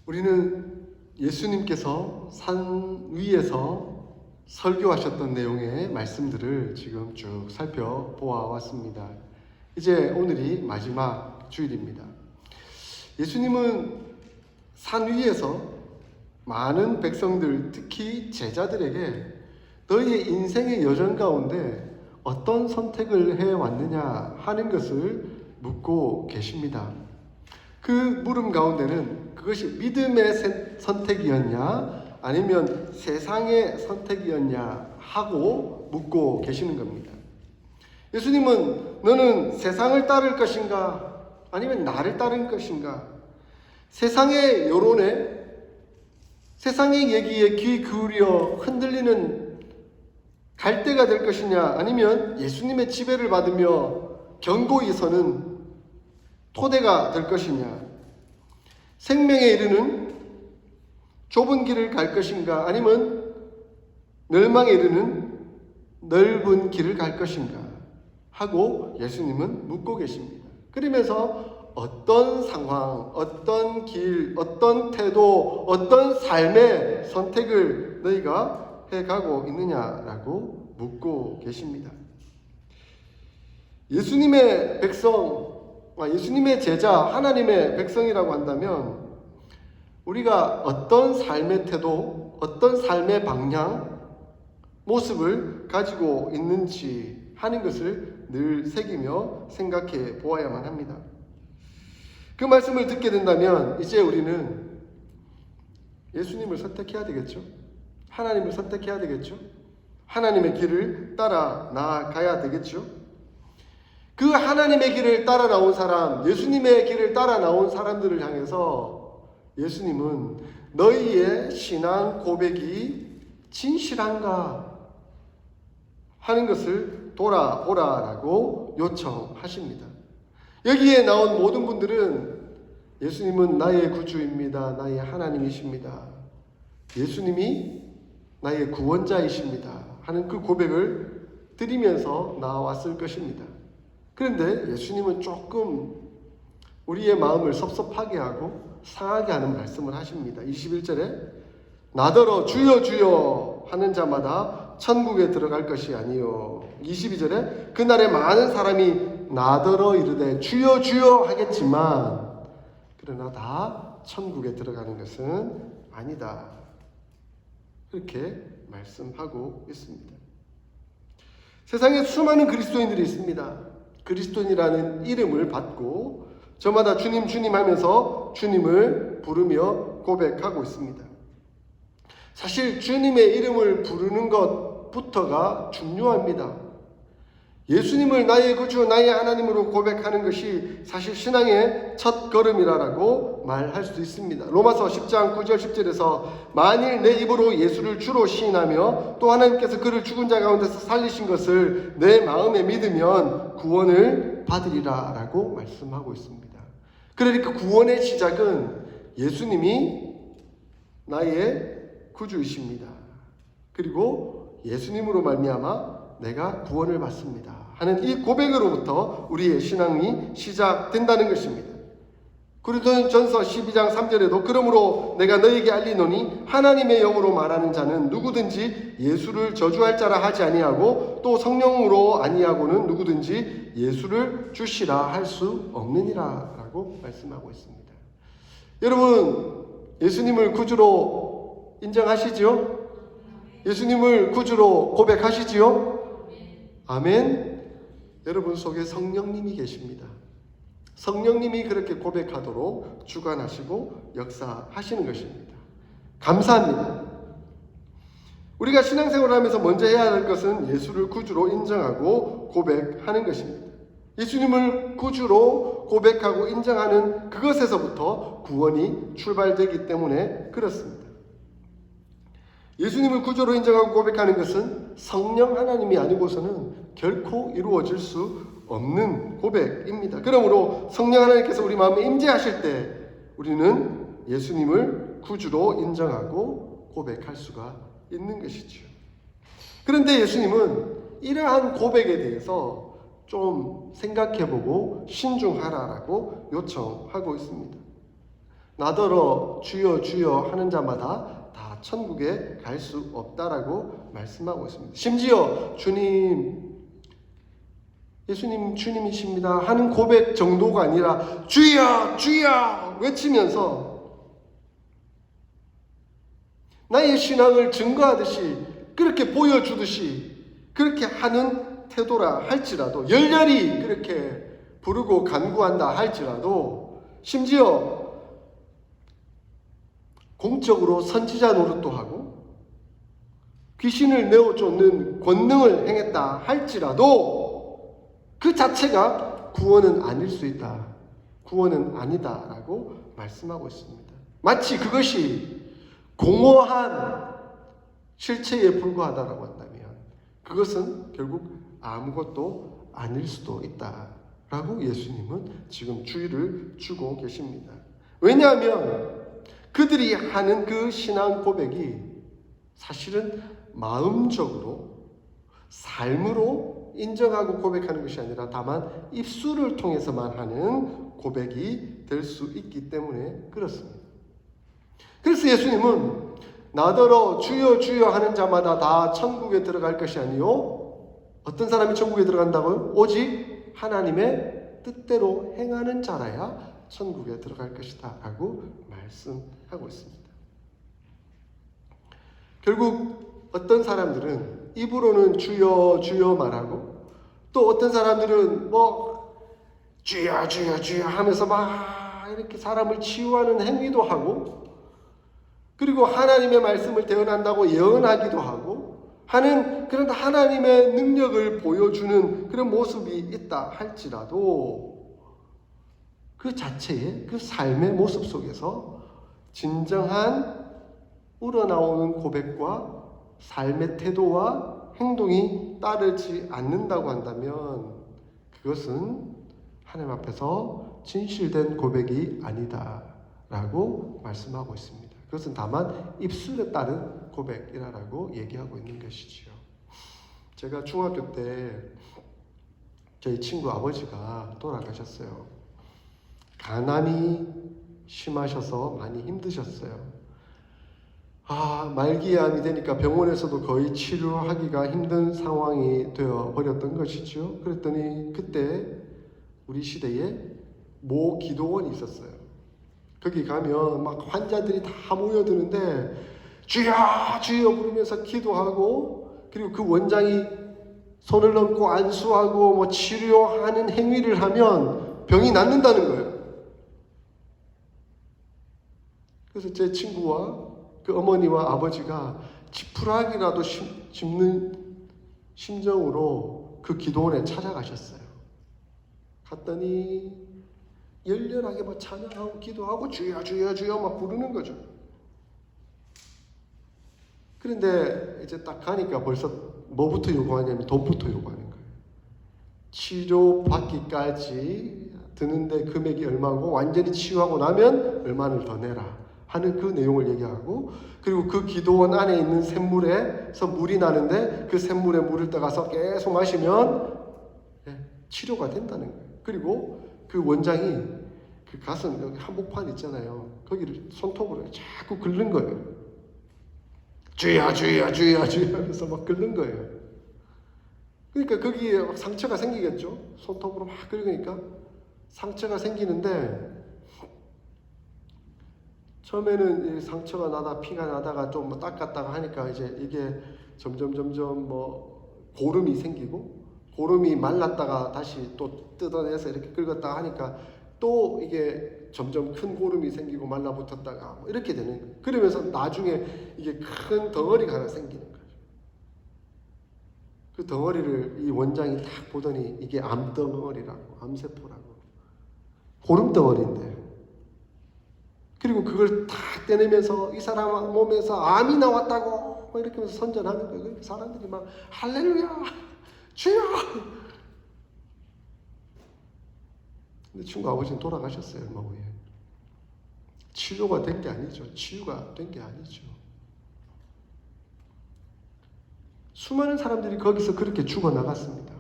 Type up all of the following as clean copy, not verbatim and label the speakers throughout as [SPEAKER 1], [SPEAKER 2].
[SPEAKER 1] 우리는 예수님께서 산 위에서 설교하셨던 내용의 말씀들을 지금 쭉 살펴보아 왔습니다. 이제 오늘이 마지막 주일입니다. 예수님은 산 위에서 많은 백성들, 특히 제자들에게 너희의 인생의 여정 가운데 어떤 선택을 해왔느냐 하는 것을 묻고 계십니다. 그 물음 가운데는 그것이 믿음의 선택이었냐 아니면 세상의 선택이었냐 하고 묻고 계시는 겁니다. 예수님은 너는 세상을 따를 것인가 아니면 나를 따를 것인가, 세상의 여론에, 세상의 얘기에 귀 기울여 흔들리는 갈대가 될 것이냐 아니면 예수님의 지배를 받으며 견고히 서는 토대가 될 것이냐, 생명에 이르는 좁은 길을 갈 것인가 아니면 멸망에 이르는 넓은 길을 갈 것인가 하고 예수님은 묻고 계십니다. 그러면서 어떤 상황, 어떤 길, 어떤 태도, 어떤 삶의 선택을 너희가 해가고 있느냐라고 묻고 계십니다. 예수님의 백성, 예수님의 제자, 하나님의 백성이라고 한다면 우리가 어떤 삶의 태도, 어떤 삶의 방향, 모습을 가지고 있는지 하는 것을 늘 새기며 생각해 보아야만 합니다. 그 말씀을 듣게 된다면 이제 우리는 예수님을 선택해야 되겠죠. 하나님을 선택해야 되겠죠. 하나님의 길을 따라 나아가야 되겠죠. 그 하나님의 길을 따라 나온 사람, 예수님의 길을 따라 나온 사람들을 향해서 예수님은 너희의 신앙 고백이 진실한가 하는 것을 돌아보라라고 요청하십니다. 여기에 나온 모든 분들은 예수님은 나의 구주입니다. 나의 하나님이십니다. 예수님이 나의 구원자이십니다. 하는 그 고백을 드리면서 나왔을 것입니다. 그런데 예수님은 조금 우리의 마음을 섭섭하게 하고 상하게 하는 말씀을 하십니다. 21절에 나더러 주여 주여 하는 자마다 천국에 들어갈 것이 아니요. 22절에 그날에 많은 사람이 나더러 이르되 주여 주여 하겠지만 그러나 다 천국에 들어가는 것은 아니다. 그렇게 말씀하고 있습니다. 세상에 수많은 그리스도인들이 있습니다. 그리스도인이라는 이름을 받고 저마다 주님 주님 하면서 주님을 부르며 고백하고 있습니다. 사실 주님의 이름을 부르는 것부터가 중요합니다. 예수님을 나의 구주, 나의 하나님으로 고백하는 것이 사실 신앙의 첫 걸음이라고 말할 수 있습니다. 로마서 10장 9절 10절에서 만일 내 입으로 예수를 주로 시인하며 또 하나님께서 그를 죽은 자 가운데서 살리신 것을 내 마음에 믿으면 구원을 받으리라 라고 말씀하고 있습니다. 그러니까 구원의 시작은 예수님이 나의 구주이십니다. 그리고 예수님으로 말미암아 내가 구원을 받습니다 하는 이 고백으로부터 우리의 신앙이 시작된다는 것입니다. 고린도전서 12장 3절에도 그러므로 내가 너희에게 알리노니 하나님의 영으로 말하는 자는 누구든지 예수를 저주할 자라 하지 아니하고 또 성령으로 아니하고는 누구든지 예수를 주시라 할 수 없느니라 라고 말씀하고 있습니다. 여러분, 예수님을 구주로 인정하시죠? 예수님을 구주로 고백하시지요? 아멘. 여러분 속에 성령님이 계십니다. 성령님이 그렇게 고백하도록 주관하시고 역사하시는 것입니다. 감사합니다. 우리가 신앙생활을 하면서 먼저 해야 할 것은 예수를 구주로 인정하고 고백하는 것입니다. 예수님을 구주로 고백하고 인정하는 그것에서부터 구원이 출발되기 때문에 그렇습니다. 예수님을 구주로 인정하고 고백하는 것은 성령 하나님이 아니고서는 결코 이루어질 수 없는 고백입니다. 그러므로 성령 하나님께서 우리 마음에 임재하실 때 우리는 예수님을 구주로 인정하고 고백할 수가 있는 것이죠. 그런데 예수님은 이러한 고백에 대해서 좀 생각해보고 신중하라라고 요청하고 있습니다. 나더러 주여 주여 하는 자마다 다 천국에 갈 수 없다라고 말씀하고 있습니다. 심지어 예수님 주님이십니다 하는 고백 정도가 아니라 주여 주여 외치면서 나의 신앙을 증거하듯이 그렇게 보여주듯이 그렇게 하는 태도라 할지라도, 열렬히 그렇게 부르고 간구한다 할지라도, 심지어 공적으로 선지자 노릇도 하고 귀신을 내어 쫓는 권능을 행했다 할지라도 그 자체가 구원은 아닐 수 있다, 구원은 아니다라고 말씀하고 있습니다. 마치 그것이 공허한 실체에 불과하다라고 한다면 그것은 결국 아무것도 아닐 수도 있다라고 예수님은 지금 주의를 주고 계십니다. 왜냐하면 그들이 하는 그 신앙 고백이 사실은 마음적으로, 삶으로 인정하고 고백하는 것이 아니라 다만 입술을 통해서만 하는 고백이 될 수 있기 때문에 그렇습니다. 그래서 예수님은 나더러 주여 주여 하는 자마다 다 천국에 들어갈 것이 아니요, 어떤 사람이 천국에 들어간다고요? 오직 하나님의 뜻대로 행하는 자라야 천국에 들어갈 것이다 라고 말씀하고 있습니다. 결국 어떤 사람들은 입으로는 주여 주여 말하고, 또 어떤 사람들은 주여 주여 주여 하면서 막 이렇게 사람을 치유하는 행위도 하고, 그리고 하나님의 말씀을 대언한다고 예언하기도 하고 하는 그런 하나님의 능력을 보여주는 그런 모습이 있다 할지라도 그 자체의 그 삶의 모습 속에서 진정한 우러나오는 고백과 삶의 태도와 행동이 따르지 않는다고 한다면 그것은 하나님 앞에서 진실된 고백이 아니다라고 말씀하고 있습니다. 그것은 다만 입술에 따른 고백이라고 얘기하고 있는 것이지요. 제가 중학교 때 저희 친구 아버지가 돌아가셨어요. 간암이 심하셔서 많이 힘드셨어요. 말기암이 되니까 병원에서도 거의 치료하기가 힘든 상황이 되어 버렸던 것이죠. 그랬더니 그때 우리 시대에 모 기도원이 있었어요. 거기 가면 막 환자들이 다 모여드는데 주여 주여 부르면서 기도하고, 그리고 그 원장이 손을 얹고 안수하고 치료하는 행위를 하면 병이 낫는다는 거예요. 그래서 제 친구와 그 어머니와 아버지가 지푸라기라도 짚는 심정으로 그 기도원에 찾아가셨어요. 갔더니 열렬하게 찬양하고 기도하고 주여 주여 주여 막 부르는 거죠. 그런데 이제 딱 가니까 벌써 뭐부터 요구하냐면 돈부터 요구하는 거예요. 치료받기까지 드는데 금액이 얼마고, 완전히 치유하고 나면 얼마를 더 내라 하는 그 내용을 얘기하고, 그리고 그 기도원 안에 있는 샘물에서 물이 나는데 그 샘물에 물을 떠가서 계속 마시면 치료가 된다는 거예요. 그리고 그 원장이 그 가슴 여기 한복판 있잖아요. 거기를 손톱으로 자꾸 긁는 거예요. 주여 주여 주여 주여 하면서 막 긁는 거예요. 그러니까 거기에 상처가 생기겠죠. 손톱으로 막 긁으니까 상처가 생기는데, 처음에는 상처가 나다 피가 나다가 좀 닦았다가 하니까 이제 이게 점점 고름이 생기고, 고름이 말랐다가 다시 또 뜯어내서 이렇게 긁었다가 하니까 또 이게 점점 큰 고름이 생기고 말라붙었다가 이렇게 되는 거예요. 그러면서 나중에 이게 큰 덩어리가 하나 생기는 거죠. 그 덩어리를 이 원장이 딱 보더니 이게 암덩어리라고, 암세포라고, 고름덩어리인데, 그리고 그걸 딱 떼내면서 이 사람 몸에서 암이 나왔다고 이렇게 하면서 선전하는 거예요. 사람들이 막 할렐루야 주여. 근데 친구 아버지는 돌아가셨어요. 얼마 후에. 치료가 된 게 아니죠. 치유가 된 게 아니죠. 수많은 사람들이 거기서 그렇게 죽어나갔습니다.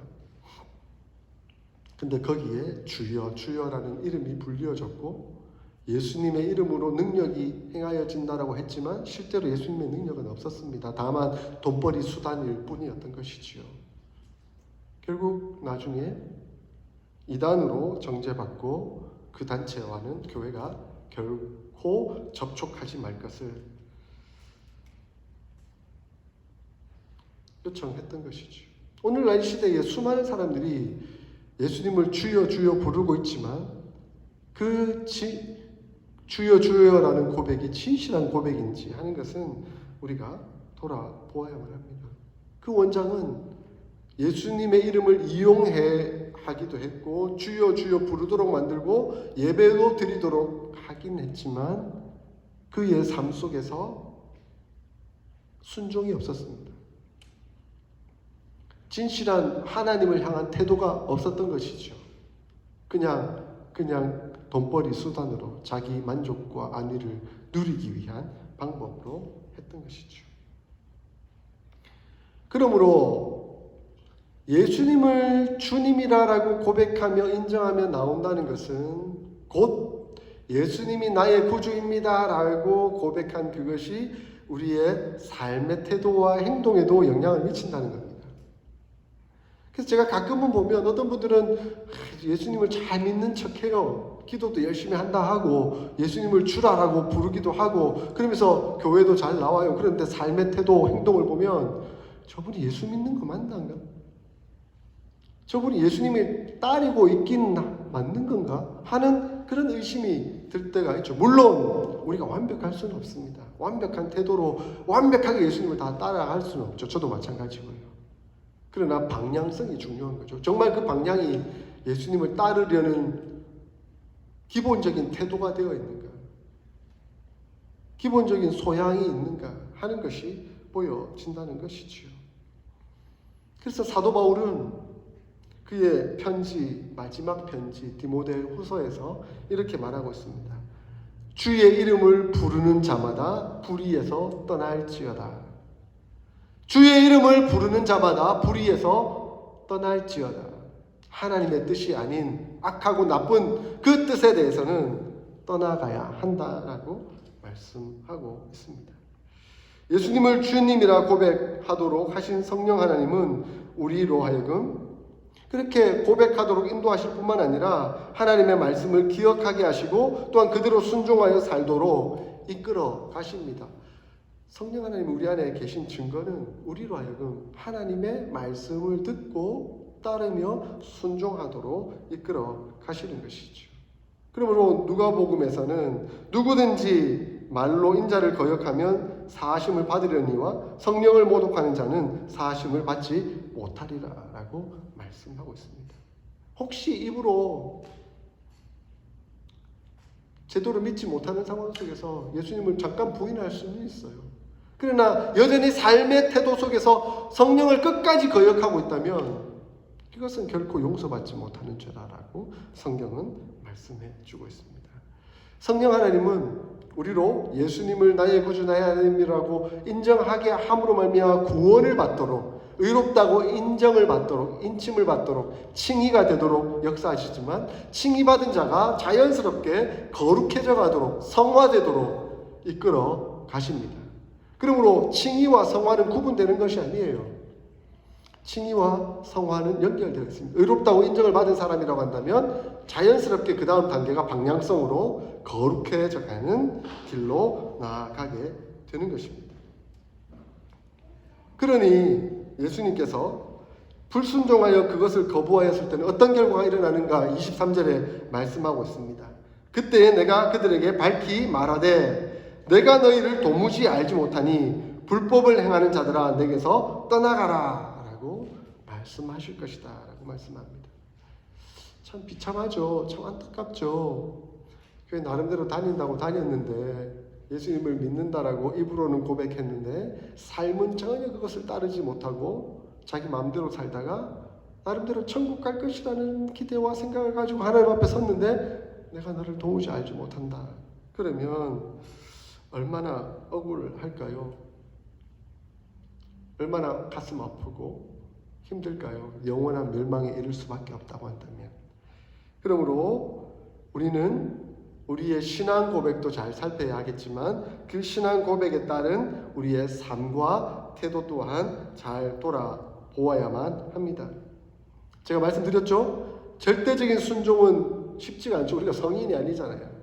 [SPEAKER 1] 근데 거기에 주여 주여라는 이름이 불리어졌고, 예수님의 이름으로 능력이 행하여진다라고 했지만 실제로 예수님의 능력은 없었습니다. 다만 돈벌이 수단일 뿐이었던 것이지요. 결국 나중에 이단으로 정죄받고 그 단체와는 교회가 결코 접촉하지 말 것을 요청했던 것이죠. 오늘날 시대에 수많은 사람들이 예수님을 주여 주여 부르고 있지만 그 주여 주여라는 고백이 진실한 고백인지 하는 것은 우리가 돌아보아야만 합니다. 그 원장은 예수님의 이름을 이용해 하기도 했고 주여 주여 부르도록 만들고 예배도 드리도록 하긴 했지만 그의 삶 속에서 순종이 없었습니다. 진실한 하나님을 향한 태도가 없었던 것이죠. 그냥 돈벌이 수단으로 자기 만족과 안위를 누리기 위한 방법으로 했던 것이죠. 그러므로 예수님을 주님이라고 고백하며 인정하며 나온다는 것은 곧 예수님이 나의 구주입니다라고 고백한 그것이 우리의 삶의 태도와 행동에도 영향을 미친다는 겁니다. 그래서 제가 가끔은 보면 어떤 분들은 예수님을 잘 믿는 척해요. 기도도 열심히 한다 하고 예수님을 주라라고 부르기도 하고 그러면서 교회도 잘 나와요. 그런데 삶의 태도, 행동을 보면 저분이 예수 믿는 거 맞는가? 저분이 예수님의 딸이고 있긴 맞는 건가? 하는 그런 의심이 들 때가 있죠. 물론 우리가 완벽할 수는 없습니다. 완벽한 태도로 완벽하게 예수님을 다 따라갈 수는 없죠. 저도 마찬가지고요. 그러나 방향성이 중요한 거죠. 정말 그 방향이 예수님을 따르려는 기본적인 태도가 되어 있는가? 기본적인 소양이 있는가? 하는 것이 보여진다는 것이지요. 그래서 사도 바울은 그의 편지, 마지막 편지 디모데 후서에서 이렇게 말하고 있습니다. 주의 이름을 부르는 자마다 불의에서 떠날지어다. 주의 이름을 부르는 자마다 불의에서 떠날지어다. 하나님의 뜻이 아닌 악하고 나쁜 그 뜻에 대해서는 떠나가야 한다라고 말씀하고 있습니다. 예수님을 주님이라 고백하도록 하신 성령 하나님은 우리로 하여금 그렇게 고백하도록 인도하실 뿐만 아니라 하나님의 말씀을 기억하게 하시고 또한 그대로 순종하여 살도록 이끌어 가십니다. 성령 하나님 우리 안에 계신 증거는 우리로 하여금 하나님의 말씀을 듣고 따르며 순종하도록 이끌어 가시는 것이죠. 그러므로 누가복음에서는 누구든지 말로 인자를 거역하면 사하심을 받으려니와 성령을 모독하는 자는 사하심을 받지 못하리라 라고 말씀하고 있습니다. 혹시 입으로 제대로 믿지 못하는 상황 속에서 예수님을 잠깐 부인할 수는 있어요. 그러나 여전히 삶의 태도 속에서 성령을 끝까지 거역하고 있다면 이것은 결코 용서받지 못하는 죄라라고 성경은 말씀해 주고 있습니다. 성령 하나님은 우리로 예수님을 나의 구주 나의 하나님이라고 인정하게 함으로 말미암아 구원을 받도록 의롭다고 인정을 받도록 인침을 받도록 칭의가 되도록 역사하시지만 칭의받은 자가 자연스럽게 거룩해져 가도록 성화되도록 이끌어 가십니다. 그러므로 칭의와 성화는 구분되는 것이 아니에요. 칭의와 성화는 연결되어 있습니다. 의롭다고 인정을 받은 사람이라고 한다면 자연스럽게 그 다음 단계가 방향성으로 거룩해져 가는 길로 나아가게 되는 것입니다. 그러니 예수님께서 불순종하여 그것을 거부하였을 때는 어떤 결과가 일어나는가 23절에 말씀하고 있습니다. 그때 내가 그들에게 밝히 말하되 내가 너희를 도무지 알지 못하니 불법을 행하는 자들아 내게서 떠나가라 라고 말씀하실 것이다 라고 말씀합니다. 참 비참하죠. 참 안타깝죠. 교회 나름대로 다닌다고 다녔는데 예수님을 믿는다라고 입으로는 고백했는데 삶은 전혀 그것을 따르지 못하고 자기 마음대로 살다가 나름대로 천국 갈 것이라는 기대와 생각을 가지고 하나님 앞에 섰는데 내가 너를 도무지 알지 못한다. 그러면 얼마나 억울할까요? 얼마나 가슴 아프고 힘들까요? 영원한 멸망에 이를 수밖에 없다고 한다면. 그러므로 우리는 우리의 신앙 고백도 잘 살펴야 하겠지만 그 신앙 고백에 따른 우리의 삶과 태도 또한 잘 돌아보아야만 합니다. 제가 말씀드렸죠? 절대적인 순종은 쉽지가 않죠. 우리가 성인이 아니잖아요.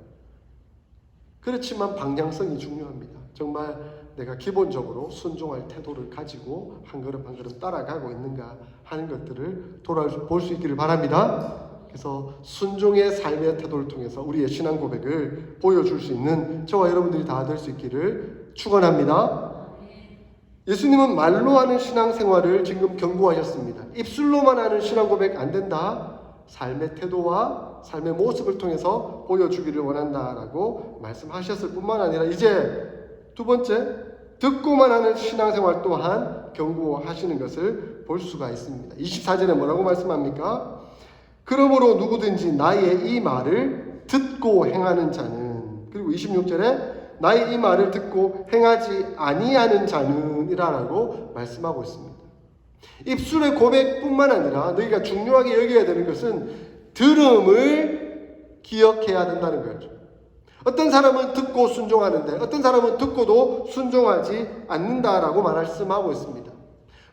[SPEAKER 1] 그렇지만 방향성이 중요합니다. 정말 내가 기본적으로 순종할 태도를 가지고 한 걸음 한 걸음 따라가고 있는가 하는 것들을 돌아볼 수 있기를 바랍니다. 그래서 순종의 삶의 태도를 통해서 우리의 신앙 고백을 보여줄 수 있는 저와 여러분들이 다 될 수 있기를 축원합니다. 예수님은 말로 하는 신앙생활을 지금 경고하셨습니다. 입술로만 하는 신앙 고백 안 된다. 삶의 태도와 삶의 모습을 통해서 보여주기를 원한다라고 말씀하셨을 뿐만 아니라 이제 두 번째, 듣고만 하는 신앙생활 또한 경고하시는 것을 볼 수가 있습니다. 24절에 뭐라고 말씀합니까? 그러므로 누구든지 나의 이 말을 듣고 행하는 자는, 그리고 26절에 나의 이 말을 듣고 행하지 아니하는 자는 이라고 말씀하고 있습니다. 입술의 고백뿐만 아니라 너희가 중요하게 여겨야 되는 것은 들음을 기억해야 된다는 거죠. 어떤 사람은 듣고 순종하는데 어떤 사람은 듣고도 순종하지 않는다라고 말씀하고 있습니다.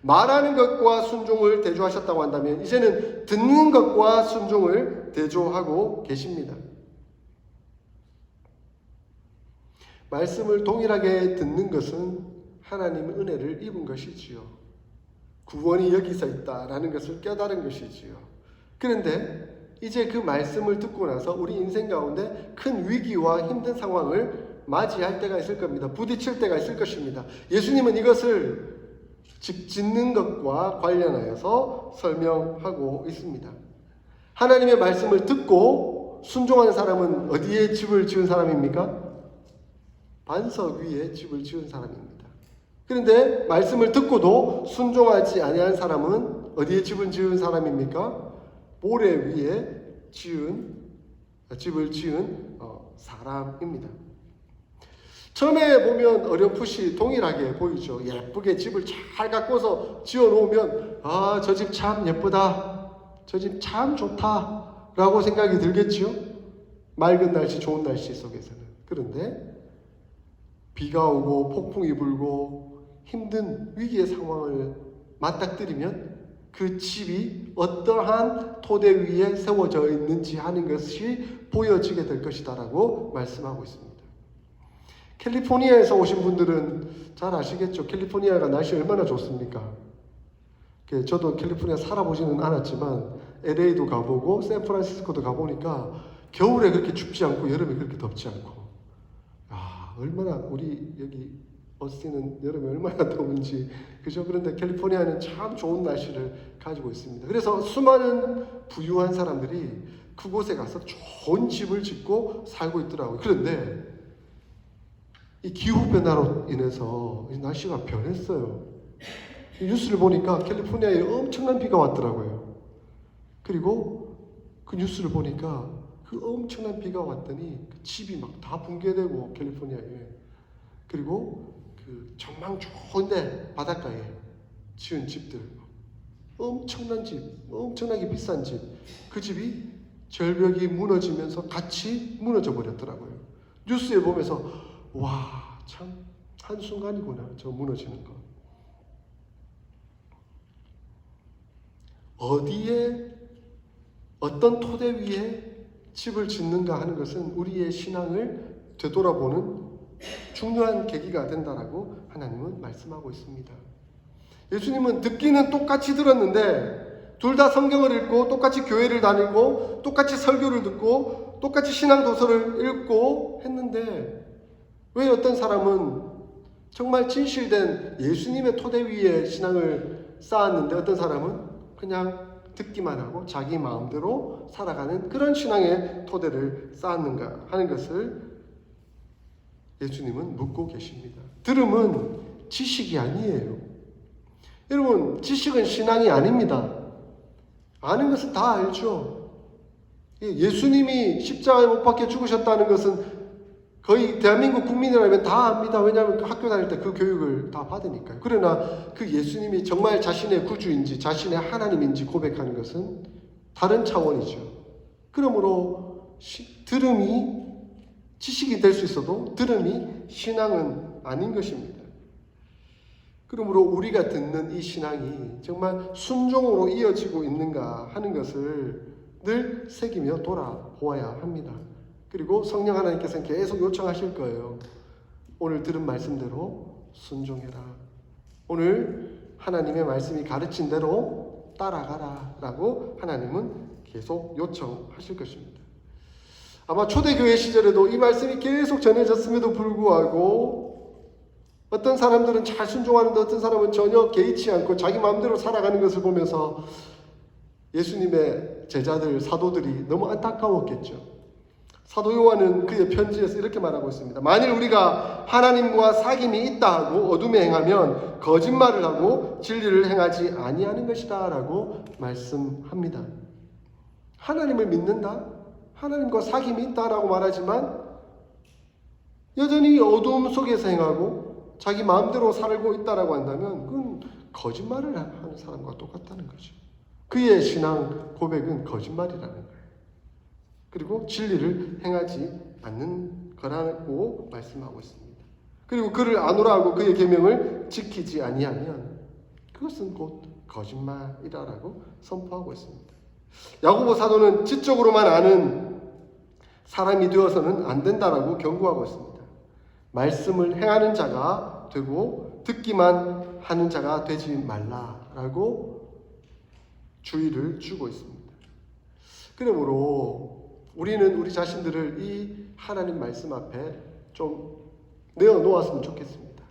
[SPEAKER 1] 말하는 것과 순종을 대조하셨다고 한다면 이제는 듣는 것과 순종을 대조하고 계십니다. 말씀을 동일하게 듣는 것은 하나님의 은혜를 입은 것이지요. 구원이 여기서 있다라는 것을 깨달은 것이지요. 그런데 이제 그 말씀을 듣고 나서 우리 인생 가운데 큰 위기와 힘든 상황을 맞이할 때가 있을 겁니다. 부딪힐 때가 있을 것입니다. 예수님은 이것을 집 짓는 것과 관련하여서 설명하고 있습니다. 하나님의 말씀을 듣고 순종하는 사람은 어디에 집을 지은 사람입니까? 반석 위에 집을 지은 사람입니다. 그런데 말씀을 듣고도 순종하지 아니한 사람은 어디에 집을 지은 사람입니까? 모래 위에 집을 지은 사람입니다. 처음에 보면 어렴풋이 동일하게 보이죠. 예쁘게 집을 잘 가꿔서 지어놓으면 저 집 참 예쁘다, 저 집 참 좋다 라고 생각이 들겠지요. 맑은 날씨, 좋은 날씨 속에서는. 그런데 비가 오고 폭풍이 불고 힘든 위기의 상황을 맞닥뜨리면 그 집이 어떠한 토대 위에 세워져 있는지 하는 것이 보여지게 될 것이다 라고 말씀하고 있습니다. 캘리포니아에서 오신 분들은 잘 아시겠죠? 캘리포니아가 날씨 얼마나 좋습니까? 저도 캘리포니아 살아보지는 않았지만 LA도 가보고 샌프란시스코도 가보니까 겨울에 그렇게 춥지 않고 여름에 그렇게 덥지 않고, 얼마나 우리 여기 어스틴은 여름에 얼마나 더운지, 그죠? 그런데 캘리포니아는 참 좋은 날씨를 가지고 있습니다. 그래서 수많은 부유한 사람들이 그곳에 가서 좋은 집을 짓고 살고 있더라고요. 그런데 이 기후 변화로 인해서 날씨가 변했어요. 뉴스를 보니까 캘리포니아에 엄청난 비가 왔더라고요. 그리고 그 뉴스를 보니까 그 엄청난 비가 왔더니 그 집이 막 다 붕괴되고 캘리포니아에, 그리고 그 전망 좋은데 바닷가에 지은 집들, 엄청난 집, 엄청나게 비싼 집, 그 집이 절벽이 무너지면서 같이 무너져 버렸더라고요. 뉴스에 보면서 와, 참 한순간이구나 저 무너지는 거. 어디에 어떤 토대 위에 집을 짓는가 하는 것은 우리의 신앙을 되돌아보는 중요한 계기가 된다라고 하나님은 말씀하고 있습니다. 예수님은 듣기는 똑같이 들었는데 둘 다 성경을 읽고 똑같이 교회를 다니고 똑같이 설교를 듣고 똑같이 신앙 도서를 읽고 했는데 왜 어떤 사람은 정말 진실된 예수님의 토대 위에 신앙을 쌓았는데 어떤 사람은 그냥 듣기만 하고 자기 마음대로 살아가는 그런 신앙의 토대를 쌓았는가 하는 것을 예수님은 묻고 계십니다. 들음은 지식이 아니에요. 여러분, 지식은 신앙이 아닙니다. 아는 것은 다 알죠. 예수님이 십자가에 못 박혀 죽으셨다는 것은 거의 대한민국 국민이라면 다 압니다. 왜냐하면 학교 다닐 때 그 교육을 다 받으니까요. 그러나 그 예수님이 정말 자신의 구주인지 자신의 하나님인지 고백하는 것은 다른 차원이죠. 그러므로 들음이 지식이 될 수 있어도 들음이 신앙은 아닌 것입니다. 그러므로 우리가 듣는 이 신앙이 정말 순종으로 이어지고 있는가 하는 것을 늘 새기며 돌아보아야 합니다. 그리고 성령 하나님께서는 계속 요청하실 거예요. 오늘 들은 말씀대로 순종해라. 오늘 하나님의 말씀이 가르친 대로 따라가라 라고 하나님은 계속 요청하실 것입니다. 아마 초대교회 시절에도 이 말씀이 계속 전해졌음에도 불구하고 어떤 사람들은 잘 순종하는데 어떤 사람은 전혀 개의치 않고 자기 마음대로 살아가는 것을 보면서 예수님의 제자들, 사도들이 너무 안타까웠겠죠. 사도 요한은 그의 편지에서 이렇게 말하고 있습니다. 만일 우리가 하나님과 사귐이 있다 하고 어둠에 행하면 거짓말을 하고 진리를 행하지 아니하는 것이다 라고 말씀합니다. 하나님을 믿는다? 하나님과 사귐이 있다라고 말하지만 여전히 어두움 속에서 행하고 자기 마음대로 살고 있다라고 한다면 그건 거짓말을 하는 사람과 똑같다는 거죠. 그의 신앙 고백은 거짓말이라는 거예요. 그리고 진리를 행하지 않는 거라고 말씀하고 있습니다. 그리고 그를 아노라 하고 그의 계명을 지키지 아니하면 그것은 곧 거짓말이라고 선포하고 있습니다. 야고보 사도는 지적으로만 아는 사람이 되어서는 안 된다라고 경고하고 있습니다. 말씀을 행하는 자가 되고 듣기만 하는 자가 되지 말라라고 주의를 주고 있습니다. 그러므로 우리는 우리 자신들을 이 하나님 말씀 앞에 좀 내어놓았으면 좋겠습니다.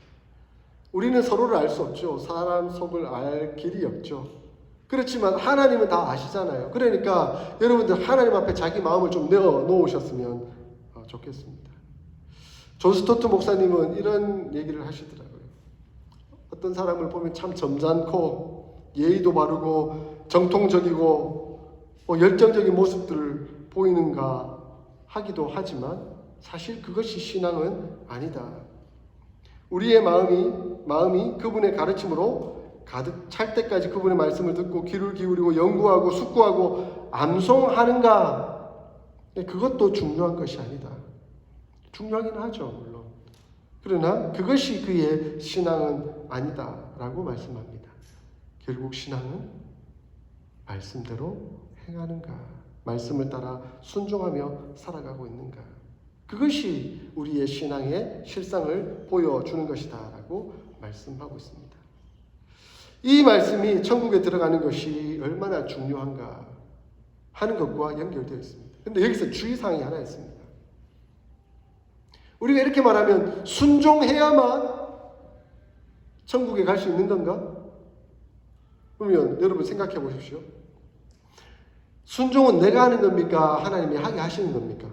[SPEAKER 1] 우리는 서로를 알 수 없죠. 사람 속을 알 길이 없죠. 그렇지만 하나님은 다 아시잖아요. 그러니까 여러분들 하나님 앞에 자기 마음을 좀 내어놓으셨으면 좋겠습니다. 존 스토트 목사님은 이런 얘기를 하시더라고요. 어떤 사람을 보면 참 점잖고 예의도 바르고 정통적이고 열정적인 모습들을 보이는가 하기도 하지만 사실 그것이 신앙은 아니다. 우리의 마음이 그분의 가르침으로 가득 찰 때까지 그분의 말씀을 듣고 귀를 기울이고 연구하고 숙고하고 암송하는가? 그것도 중요한 것이 아니다. 중요하긴 하죠, 물론. 그러나 그것이 그의 신앙은 아니다라고 말씀합니다. 결국 신앙은 말씀대로 행하는가? 말씀을 따라 순종하며 살아가고 있는가? 그것이 우리의 신앙의 실상을 보여주는 것이다 라고 말씀하고 있습니다. 이 말씀이 천국에 들어가는 것이 얼마나 중요한가 하는 것과 연결되어 있습니다. 그런데 여기서 주의사항이 하나 있습니다. 우리가 이렇게 말하면 순종해야만 천국에 갈 수 있는 건가? 그러면 여러분 생각해 보십시오. 순종은 내가 하는 겁니까? 하나님이 하게 하시는 겁니까?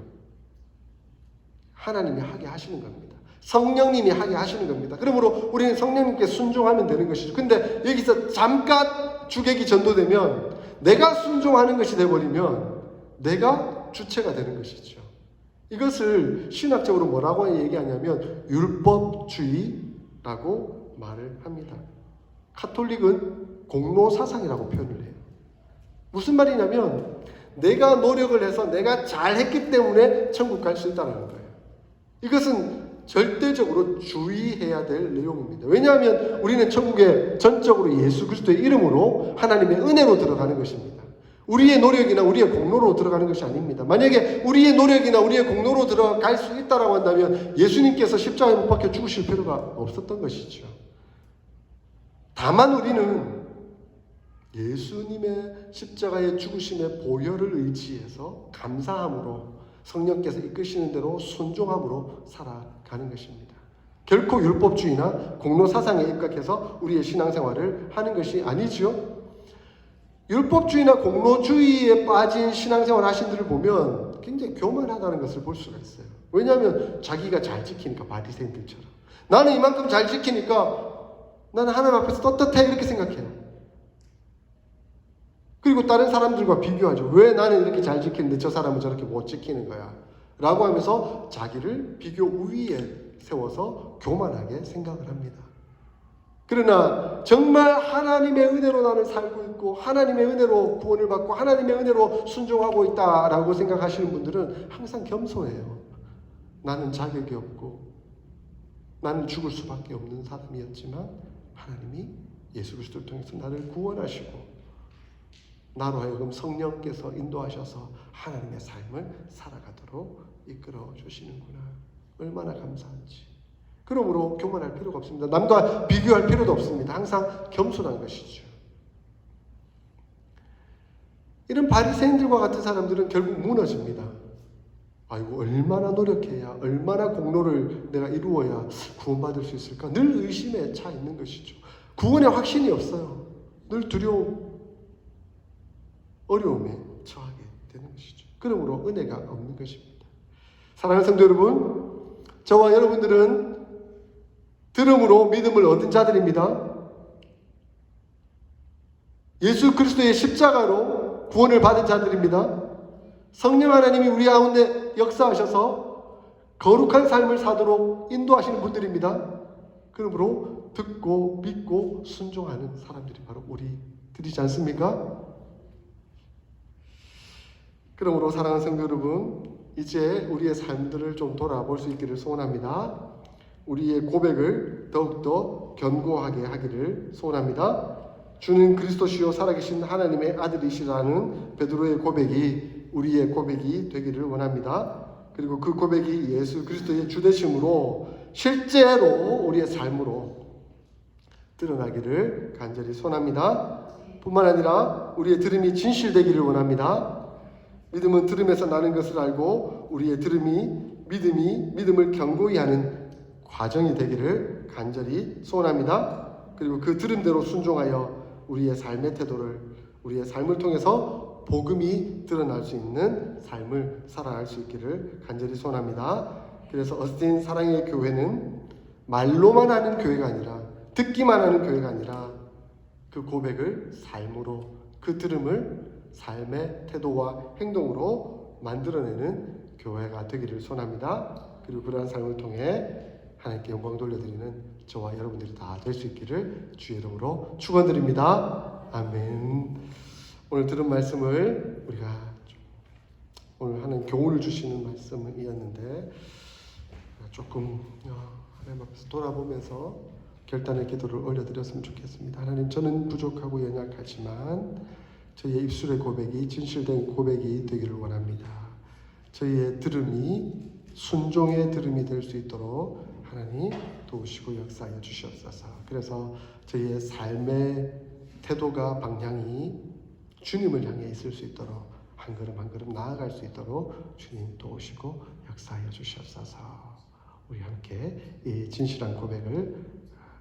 [SPEAKER 1] 하나님이 하게 하시는 겁니다. 성령님이 하게 하시는 겁니다. 그러므로 우리는 성령님께 순종하면 되는 것이죠. 근데 여기서 잠깐 주객이 전도되면 내가 순종하는 것이 되어버리면 내가 주체가 되는 것이죠. 이것을 신학적으로 뭐라고 얘기하냐면 율법주의라고 말을 합니다. 카톨릭은 공로사상이라고 표현을 해요. 무슨 말이냐면 내가 노력을 해서 내가 잘했기 때문에 천국 갈 수 있다는 거예요. 이것은 절대적으로 주의해야 될 내용입니다. 왜냐하면 우리는 천국에 전적으로 예수 그리스도의 이름으로 하나님의 은혜로 들어가는 것입니다. 우리의 노력이나 우리의 공로로 들어가는 것이 아닙니다. 만약에 우리의 노력이나 우리의 공로로 들어갈 수 있다고 한다면 예수님께서 십자가에 못 박혀 죽으실 필요가 없었던 것이죠. 다만 우리는 예수님의 십자가의 죽으심의 보혈을 의지해서 감사함으로 성령께서 이끄시는 대로 순종함으로 살아가는 것입니다. 결코 율법주의나 공로사상에 입각해서 우리의 신앙생활을 하는 것이 아니죠. 율법주의나 공로주의에 빠진 신앙생활 하신 분들을 보면 굉장히 교만하다는 것을 볼 수가 있어요. 왜냐하면 자기가 잘 지키니까 바리새인들처럼 나는 이만큼 잘 지키니까 나는 하나님 앞에서 떳떳해 이렇게 생각해요. 그리고 다른 사람들과 비교하죠. 왜 나는 이렇게 잘 지키는데 저 사람은 저렇게 못 지키는 거야? 라고 하면서 자기를 비교 우위에 세워서 교만하게 생각을 합니다. 그러나 정말 하나님의 은혜로 나는 살고 있고 하나님의 은혜로 구원을 받고 하나님의 은혜로 순종하고 있다라고 생각하시는 분들은 항상 겸손해요. 나는 자격이 없고 나는 죽을 수밖에 없는 사람이었지만 하나님이 예수 그리스도를 통해서 나를 구원하시고 나로 하여금 성령께서 인도하셔서 하나님의 삶을 살아가도록 이끌어 주시는구나. 얼마나 감사한지. 그러므로 교만할 필요가 없습니다. 남과 비교할 필요도 없습니다. 항상 겸손한 것이죠. 이런 바리새인들과 같은 사람들은 결국 무너집니다. 아이고, 얼마나 노력해야, 얼마나 공로를 내가 이루어야 구원받을 수 있을까? 늘 의심에 차 있는 것이죠. 구원의 확신이 없어요. 늘 두려움, 어려움에 처하게 되는 것이죠. 그러므로 은혜가 없는 것입니다. 사랑하는 성도 여러분, 저와 여러분들은 들음으로 믿음을 얻은 자들입니다. 예수 그리스도의 십자가로 구원을 받은 자들입니다. 성령 하나님이 우리 가운데 역사하셔서 거룩한 삶을 사도록 인도하시는 분들입니다. 그러므로 듣고 믿고 순종하는 사람들이 바로 우리들이지 않습니까? 그러므로 사랑하는 성도 여러분, 이제 우리의 삶들을 좀 돌아볼 수 있기를 소원합니다. 우리의 고백을 더욱더 견고하게 하기를 소원합니다. 주는 그리스도시요 살아계신 하나님의 아들이시라는 베드로의 고백이 우리의 고백이 되기를 원합니다. 그리고 그 고백이 예수 그리스도의 주되심으로 실제로 우리의 삶으로 드러나기를 간절히 소원합니다. 뿐만 아니라 우리의 들음이 진실되기를 원합니다. 믿음은 들음에서 나는 것을 알고 우리의 들음이 믿음을 견고히 하는 과정이 되기를 간절히 소원합니다. 그리고 그 들음대로 순종하여 우리의 삶의 태도를, 우리의 삶을 통해서 복음이 드러날 수 있는 삶을 살아갈 수 있기를 간절히 소원합니다. 그래서 어스틴 사랑의 교회는 말로만 하는 교회가 아니라, 듣기만 하는 교회가 아니라 그 고백을 삶으로, 그 들음을 삶의 태도와 행동으로 만들어내는 교회가 되기를 소원합니다. 그리고 그러한 삶을 통해 하나님께 영광 돌려드리는 저와 여러분들이 다 될 수 있기를 주의 이름으로 축원드립니다. 아멘. 오늘 들은 말씀을 우리가 오늘 하는 교훈을 주시는 말씀이었는데 조금 하나님 앞에서 돌아보면서 결단의 기도를 올려드렸으면 좋겠습니다. 하나님, 저는 부족하고 연약하지만 저희의 입술의 고백이 진실된 고백이 되기를 원합니다. 저희의 들음이 순종의 들음이 될 수 있도록 하나님 도우시고 역사하여 주시옵소서. 그래서 저희의 삶의 태도가 방향이 주님을 향해 있을 수 있도록 한 걸음 한 걸음 나아갈 수 있도록 주님 도우시고 역사하여 주시옵소서. 우리 함께 이 진실한 고백을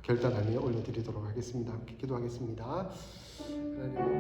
[SPEAKER 1] 결단하며 올려드리도록 하겠습니다. 함께 기도하겠습니다. 하나님